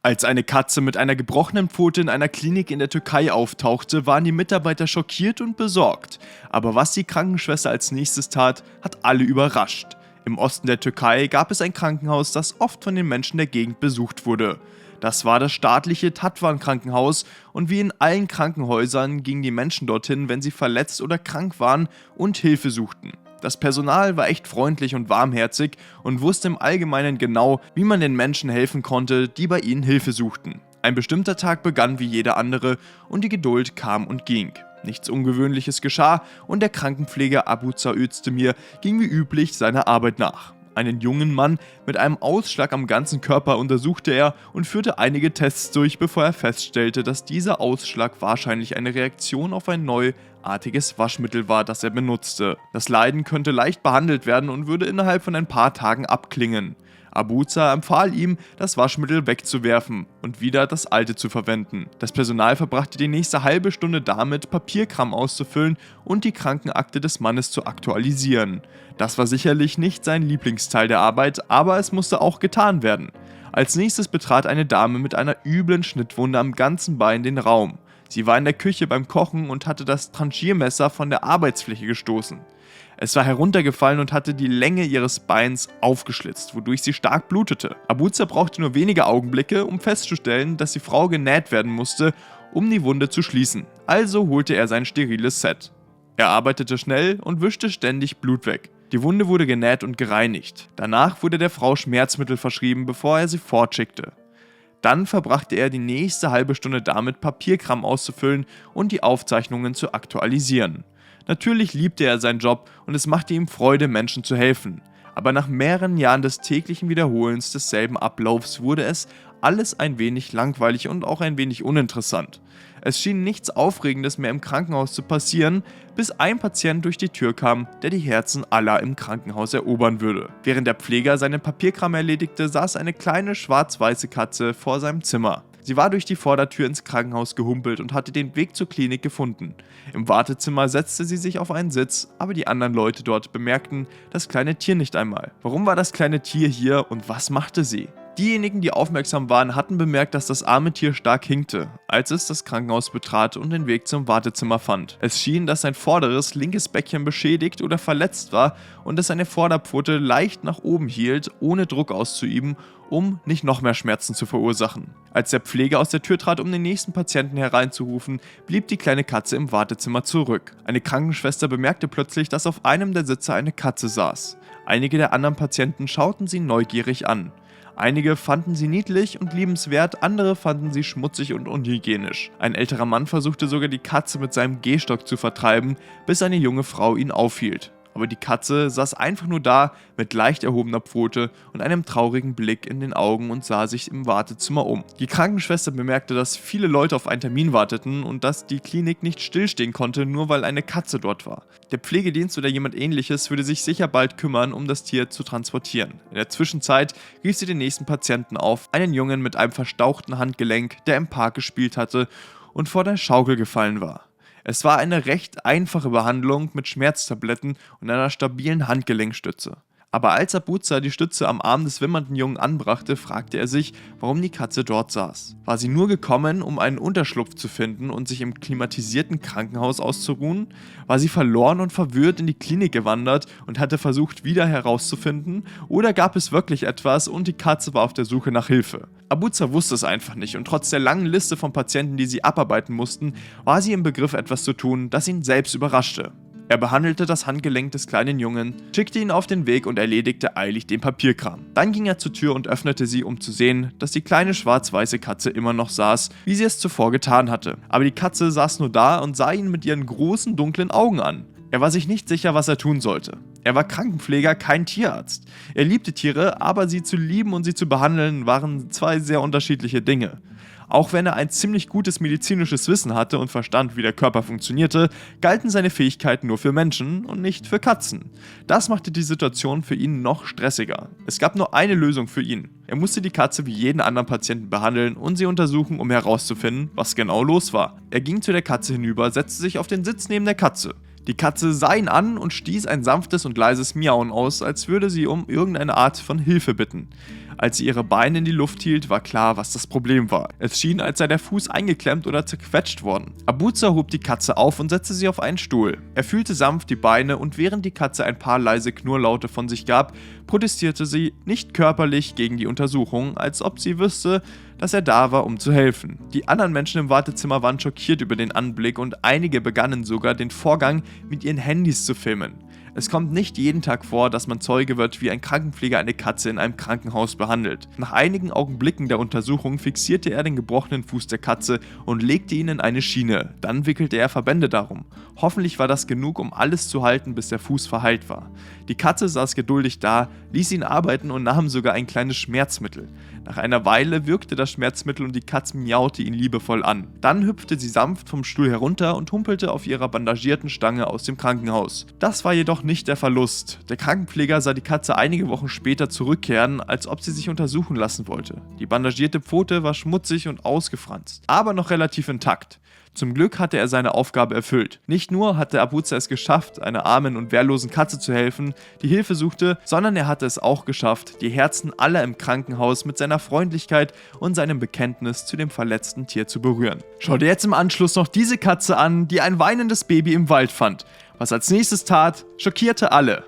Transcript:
Als eine Katze mit einer gebrochenen Pfote in einer Klinik in der Türkei auftauchte, waren die Mitarbeiter schockiert und besorgt. Aber was die Krankenschwester als nächstes tat, hat alle überrascht. Im Osten der Türkei gab es ein Krankenhaus, das oft von den Menschen der Gegend besucht wurde. Das war das staatliche Tatvan-Krankenhaus und wie in allen Krankenhäusern gingen die Menschen dorthin, wenn sie verletzt oder krank waren und Hilfe suchten. Das Personal war echt freundlich und warmherzig und wusste im Allgemeinen genau, wie man den Menschen helfen konnte, die bei ihnen Hilfe suchten. Ein bestimmter Tag begann wie jeder andere und die Geduld kam und ging. Nichts Ungewöhnliches geschah und der Krankenpfleger Abuzer Özdemir ging wie üblich seiner Arbeit nach. Einen jungen Mann mit einem Ausschlag am ganzen Körper untersuchte er und führte einige Tests durch, bevor er feststellte, dass dieser Ausschlag wahrscheinlich eine Reaktion auf ein neuartiges Waschmittel war, das er benutzte. Das Leiden könnte leicht behandelt werden und würde innerhalb von ein paar Tagen abklingen. Abuzer empfahl ihm, das Waschmittel wegzuwerfen und wieder das alte zu verwenden. Das Personal verbrachte die nächste halbe Stunde damit, Papierkram auszufüllen und die Krankenakte des Mannes zu aktualisieren. Das war sicherlich nicht sein Lieblingsteil der Arbeit, aber es musste auch getan werden. Als nächstes betrat eine Dame mit einer üblen Schnittwunde am ganzen Bein den Raum. Sie war in der Küche beim Kochen und hatte das Tranchiermesser von der Arbeitsfläche gestoßen. Es war heruntergefallen und hatte die Länge ihres Beins aufgeschlitzt, wodurch sie stark blutete. Abuzer brauchte nur wenige Augenblicke, um festzustellen, dass die Frau genäht werden musste, um die Wunde zu schließen. Also holte er sein steriles Set. Er arbeitete schnell und wischte ständig Blut weg. Die Wunde wurde genäht und gereinigt. Danach wurde der Frau Schmerzmittel verschrieben, bevor er sie fortschickte. Dann verbrachte er die nächste halbe Stunde damit, Papierkram auszufüllen und die Aufzeichnungen zu aktualisieren. Natürlich liebte er seinen Job und es machte ihm Freude, Menschen zu helfen. Aber nach mehreren Jahren des täglichen Wiederholens desselben Ablaufs wurde es alles ein wenig langweilig und auch ein wenig uninteressant. Es schien nichts Aufregendes mehr im Krankenhaus zu passieren, bis ein Patient durch die Tür kam, der die Herzen aller im Krankenhaus erobern würde. Während der Pfleger seinen Papierkram erledigte, saß eine kleine schwarz-weiße Katze vor seinem Zimmer. Sie war durch die Vordertür ins Krankenhaus gehumpelt und hatte den Weg zur Klinik gefunden. Im Wartezimmer setzte sie sich auf einen Sitz, aber die anderen Leute dort bemerkten das kleine Tier nicht einmal. Warum war das kleine Tier hier und was machte sie? Diejenigen, die aufmerksam waren, hatten bemerkt, dass das arme Tier stark hinkte, als es das Krankenhaus betrat und den Weg zum Wartezimmer fand. Es schien, dass sein vorderes linkes Becken beschädigt oder verletzt war und es seine Vorderpfote leicht nach oben hielt, ohne Druck auszuüben, um nicht noch mehr Schmerzen zu verursachen. Als der Pfleger aus der Tür trat, um den nächsten Patienten hereinzurufen, blieb die kleine Katze im Wartezimmer zurück. Eine Krankenschwester bemerkte plötzlich, dass auf einem der Sitze eine Katze saß. Einige der anderen Patienten schauten sie neugierig an. Einige fanden sie niedlich und liebenswert, andere fanden sie schmutzig und unhygienisch. Ein älterer Mann versuchte sogar die Katze mit seinem Gehstock zu vertreiben, bis eine junge Frau ihn aufhielt. Aber die Katze saß einfach nur da mit leicht erhobener Pfote und einem traurigen Blick in den Augen und sah sich im Wartezimmer um. Die Krankenschwester bemerkte, dass viele Leute auf einen Termin warteten und dass die Klinik nicht stillstehen konnte, nur weil eine Katze dort war. Der Pflegedienst oder jemand ähnliches würde sich sicher bald kümmern, um das Tier zu transportieren. In der Zwischenzeit rief sie den nächsten Patienten auf, einen Jungen mit einem verstauchten Handgelenk, der im Park gespielt hatte und vor der Schaukel gefallen war. Es war eine recht einfache Behandlung mit Schmerztabletten und einer stabilen Handgelenkstütze. Aber als Abuzer die Stütze am Arm des wimmernden Jungen anbrachte, fragte er sich, warum die Katze dort saß. War sie nur gekommen, um einen Unterschlupf zu finden und sich im klimatisierten Krankenhaus auszuruhen? War sie verloren und verwirrt in die Klinik gewandert und hatte versucht, wieder herauszufinden? Oder gab es wirklich etwas und die Katze war auf der Suche nach Hilfe? Abuzer wusste es einfach nicht und trotz der langen Liste von Patienten, die sie abarbeiten mussten, war sie im Begriff, etwas zu tun, das ihn selbst überraschte. Er behandelte das Handgelenk des kleinen Jungen, schickte ihn auf den Weg und erledigte eilig den Papierkram. Dann ging er zur Tür und öffnete sie, um zu sehen, dass die kleine schwarz-weiße Katze immer noch saß, wie sie es zuvor getan hatte. Aber die Katze saß nur da und sah ihn mit ihren großen, dunklen Augen an. Er war sich nicht sicher, was er tun sollte. Er war Krankenpfleger, kein Tierarzt. Er liebte Tiere, aber sie zu lieben und sie zu behandeln waren zwei sehr unterschiedliche Dinge. Auch wenn er ein ziemlich gutes medizinisches Wissen hatte und verstand, wie der Körper funktionierte, galten seine Fähigkeiten nur für Menschen und nicht für Katzen. Das machte die Situation für ihn noch stressiger. Es gab nur eine Lösung für ihn. Er musste die Katze wie jeden anderen Patienten behandeln und sie untersuchen, um herauszufinden, was genau los war. Er ging zu der Katze hinüber, setzte sich auf den Sitz neben der Katze. Die Katze sah ihn an und stieß ein sanftes und leises Miauen aus, als würde sie um irgendeine Art von Hilfe bitten. Als sie ihre Beine in die Luft hielt, war klar, was das Problem war. Es schien, als sei der Fuß eingeklemmt oder zerquetscht worden. Abuza hob die Katze auf und setzte sie auf einen Stuhl. Er fühlte sanft die Beine und während die Katze ein paar leise Knurrlaute von sich gab, protestierte sie nicht körperlich gegen die Untersuchung, als ob sie wüsste, dass er da war, um zu helfen. Die anderen Menschen im Wartezimmer waren schockiert über den Anblick und einige begannen sogar, den Vorgang mit ihren Handys zu filmen. Es kommt nicht jeden Tag vor, dass man Zeuge wird, wie ein Krankenpfleger eine Katze in einem Krankenhaus behandelt. Nach einigen Augenblicken der Untersuchung fixierte er den gebrochenen Fuß der Katze und legte ihn in eine Schiene. Dann wickelte er Verbände darum. Hoffentlich war das genug, um alles zu halten, bis der Fuß verheilt war. Die Katze saß geduldig da, ließ ihn arbeiten und nahm sogar ein kleines Schmerzmittel. Nach einer Weile wirkte das Schmerzmittel und die Katze miaute ihn liebevoll an. Dann hüpfte sie sanft vom Stuhl herunter und humpelte auf ihrer bandagierten Stange aus dem Krankenhaus. Das war jedoch nicht der Verlust. Der Krankenpfleger sah die Katze einige Wochen später zurückkehren, als ob sie sich untersuchen lassen wollte. Die bandagierte Pfote war schmutzig und ausgefranst, aber noch relativ intakt. Zum Glück hatte er seine Aufgabe erfüllt. Nicht nur hatte Abuza es geschafft, einer armen und wehrlosen Katze zu helfen, die Hilfe suchte, sondern er hatte es auch geschafft, die Herzen aller im Krankenhaus mit seiner Freundlichkeit und seinem Bekenntnis zu dem verletzten Tier zu berühren. Schau dir jetzt im Anschluss noch diese Katze an, die ein weinendes Baby im Wald fand. Was als nächstes tat, schockierte alle.